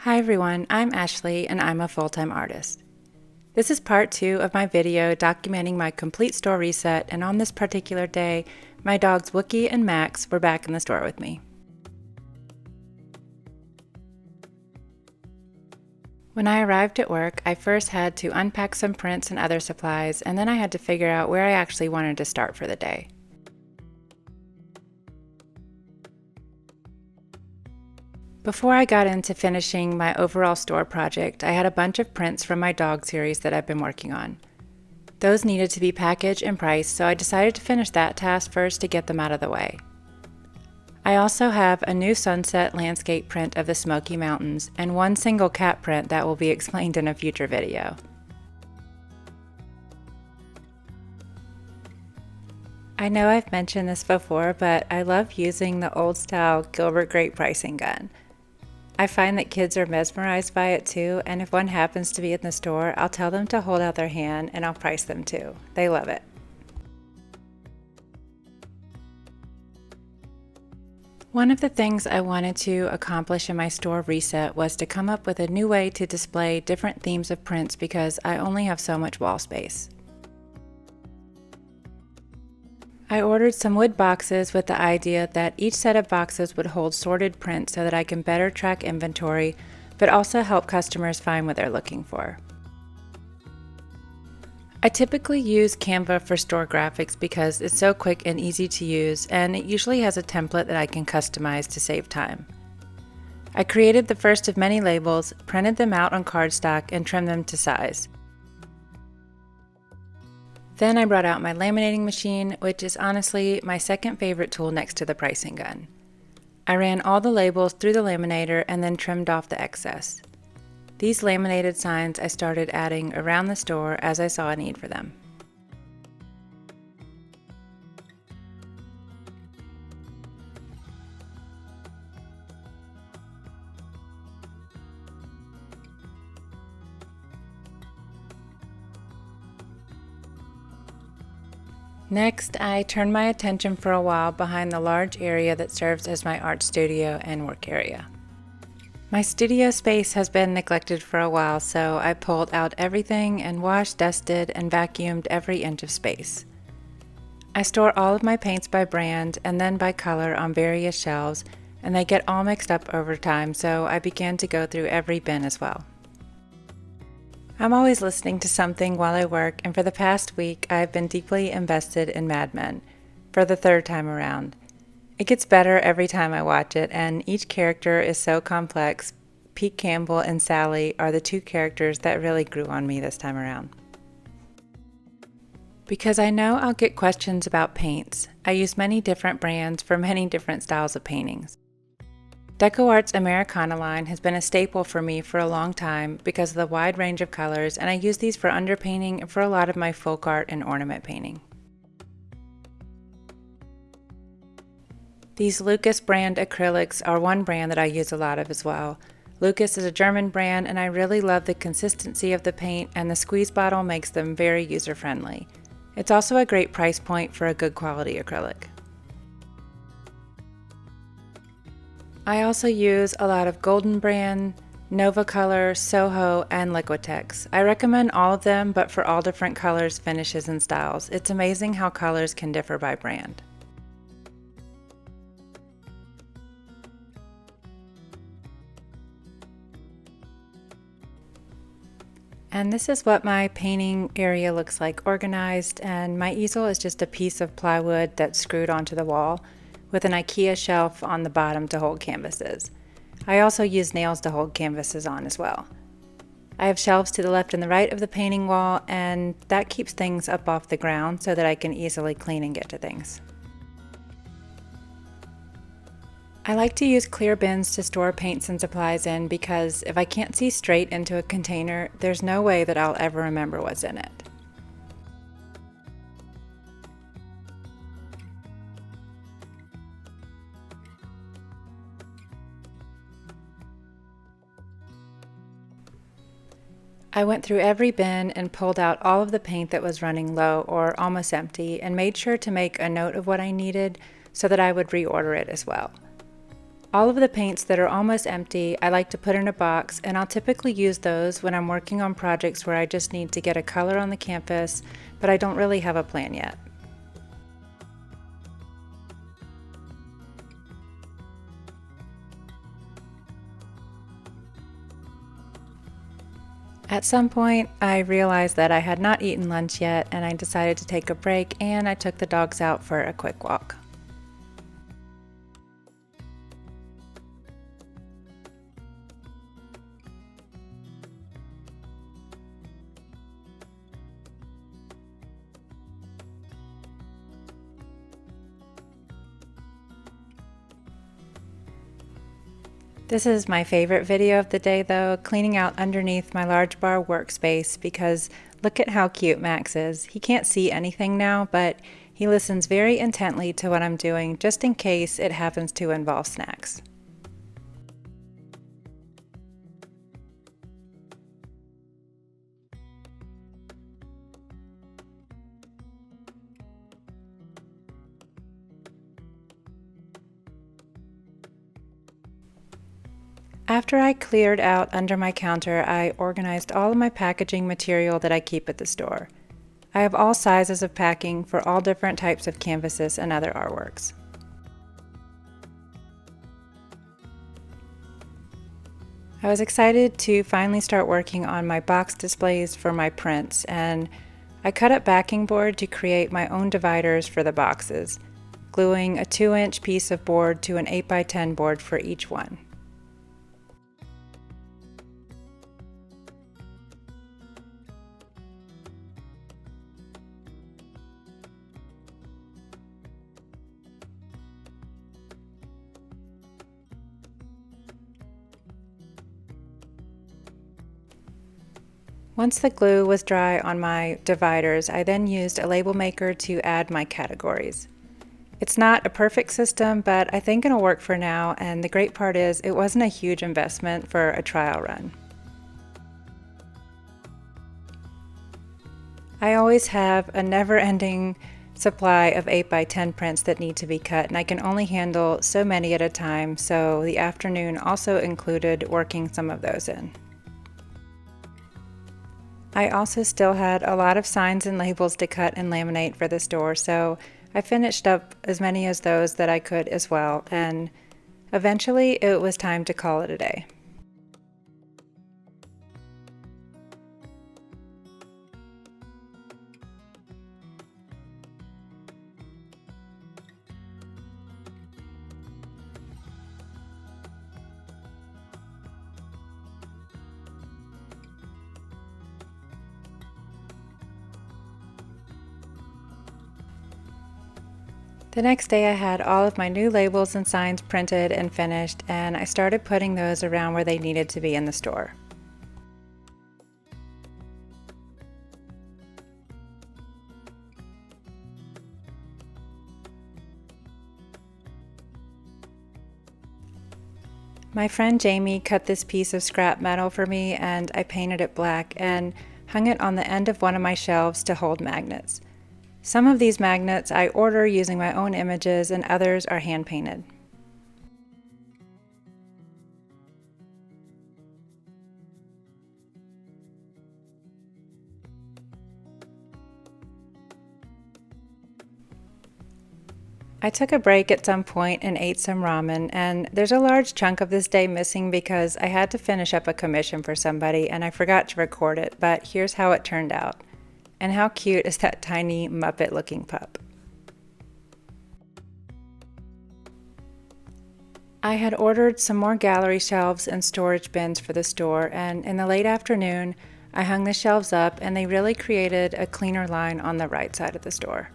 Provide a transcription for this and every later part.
Hi everyone, I'm Ashley and I'm a full-time artist. This is part 2 of my video documenting my complete store reset, and on this particular day, my dogs Wookie and Max were back in the store with me. When I arrived at work, I first had to unpack some prints and other supplies, and then I had to figure out where I actually wanted to start for the day. Before I got into finishing my overall store project, I had a bunch of prints from my dog series that I've been working on. Those needed to be packaged and priced, so I decided to finish that task first to get them out of the way. I also have a new sunset landscape print of the Smoky Mountains and one single cat print that will be explained in a future video. I know I've mentioned this before, but I love using the old-style Gilbert Grape pricing gun. I find that kids are mesmerized by it too, and if one happens to be in the store, I'll tell them to hold out their hand and I'll price them too. They love it. One of the things I wanted to accomplish in my store reset was to come up with a new way to display different themes of prints because I only have so much wall space. I ordered some wood boxes with the idea that each set of boxes would hold sorted prints so that I can better track inventory, but also help customers find what they're looking for. I typically use Canva for store graphics because it's so quick and easy to use, and it usually has a template that I can customize to save time. I created the first of many labels, printed them out on cardstock, and trimmed them to size. Then I brought out my laminating machine, which is honestly my second favorite tool next to the pricing gun. I ran all the labels through the laminator and then trimmed off the excess. These laminated signs I started adding around the store as I saw a need for them. Next, I turned my attention for a while behind the large area that serves as my art studio and work area. My studio space has been neglected for a while, so I pulled out everything and washed, dusted, and vacuumed every inch of space. I store all of my paints by brand and then by color on various shelves, and they get all mixed up over time, so I began to go through every bin as well. I'm always listening to something while I work, and for the past week I've been deeply invested in Mad Men, for the third time around. It gets better every time I watch it, and each character is so complex. Pete Campbell and Sally are the two characters that really grew on me this time around. Because I know I'll get questions about paints, I use many different brands for many different styles of paintings. DecoArt's Americana line has been a staple for me for a long time because of the wide range of colors, and I use these for underpainting and for a lot of my folk art and ornament painting. These Lucas brand acrylics are one brand that I use a lot of as well. Lucas is a German brand, and I really love the consistency of the paint, and the squeeze bottle makes them very user-friendly. It's also a great price point for a good quality acrylic. I also use a lot of Golden Brand, Nova Color, Soho, and Liquitex. I recommend all of them, but for all different colors, finishes, and styles. It's amazing how colors can differ by brand. And this is what my painting area looks like organized, and my easel is just a piece of plywood that's screwed onto the wall, with an IKEA shelf on the bottom to hold canvases. I also use nails to hold canvases on as well. I have shelves to the left and the right of the painting wall, and that keeps things up off the ground so that I can easily clean and get to things. I like to use clear bins to store paints and supplies in because if I can't see straight into a container, there's no way that I'll ever remember what's in it. I went through every bin and pulled out all of the paint that was running low or almost empty, and made sure to make a note of what I needed so that I would reorder it as well. All of the paints that are almost empty, I like to put in a box, and I'll typically use those when I'm working on projects where I just need to get a color on the canvas, but I don't really have a plan yet. At some point, I realized that I had not eaten lunch yet, and I decided to take a break, and I took the dogs out for a quick walk. This is my favorite video of the day though, cleaning out underneath my large bar workspace, because look at how cute Max is. He can't see anything now, but he listens very intently to what I'm doing just in case it happens to involve snacks. After I cleared out under my counter, I organized all of my packaging material that I keep at the store. I have all sizes of packing for all different types of canvases and other artworks. I was excited to finally start working on my box displays for my prints, and I cut up backing board to create my own dividers for the boxes, gluing a 2-inch piece of board to an 8x10 board for each one. Once the glue was dry on my dividers, I then used a label maker to add my categories. It's not a perfect system, but I think it'll work for now, and the great part is it wasn't a huge investment for a trial run. I always have a never-ending supply of 8x10 prints that need to be cut, and I can only handle so many at a time, so the afternoon also included working some of those in. I also still had a lot of signs and labels to cut and laminate for the store, so I finished up as many as those that I could as well, and eventually it was time to call it a day. The next day I had all of my new labels and signs printed and finished, and I started putting those around where they needed to be in the store. My friend Jamie cut this piece of scrap metal for me, and I painted it black and hung it on the end of one of my shelves to hold magnets. Some of these magnets I order using my own images, and others are hand painted. I took a break at some point and ate some ramen, and there's a large chunk of this day missing because I had to finish up a commission for somebody and I forgot to record it, but here's how it turned out. And how cute is that tiny Muppet looking pup? I had ordered some more gallery shelves and storage bins for the store, and in the late afternoon I hung the shelves up, and they really created a cleaner line on the right side of the store.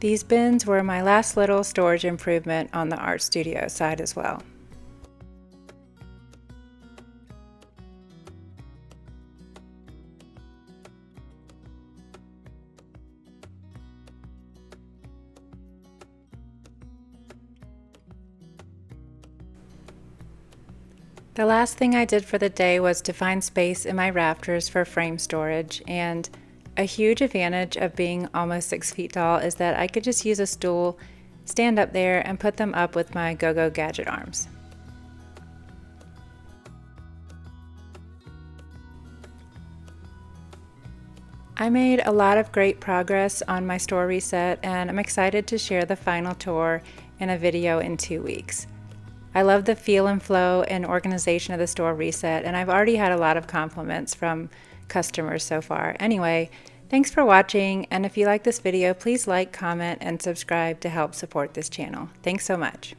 These bins were my last little storage improvement on the art studio side as well. The last thing I did for the day was to find space in my rafters for frame storage, and a huge advantage of being almost 6 feet tall is that I could just use a stool, stand up there, and put them up with my go-go gadget arms. I made a lot of great progress on my store reset, and I'm excited to share the final tour in a video in 2 weeks. I love the feel and flow and organization of the store reset, and I've already had a lot of compliments from customers so far. Anyway, thanks for watching, and if you like this video, please like, comment, and subscribe to help support this channel. Thanks so much.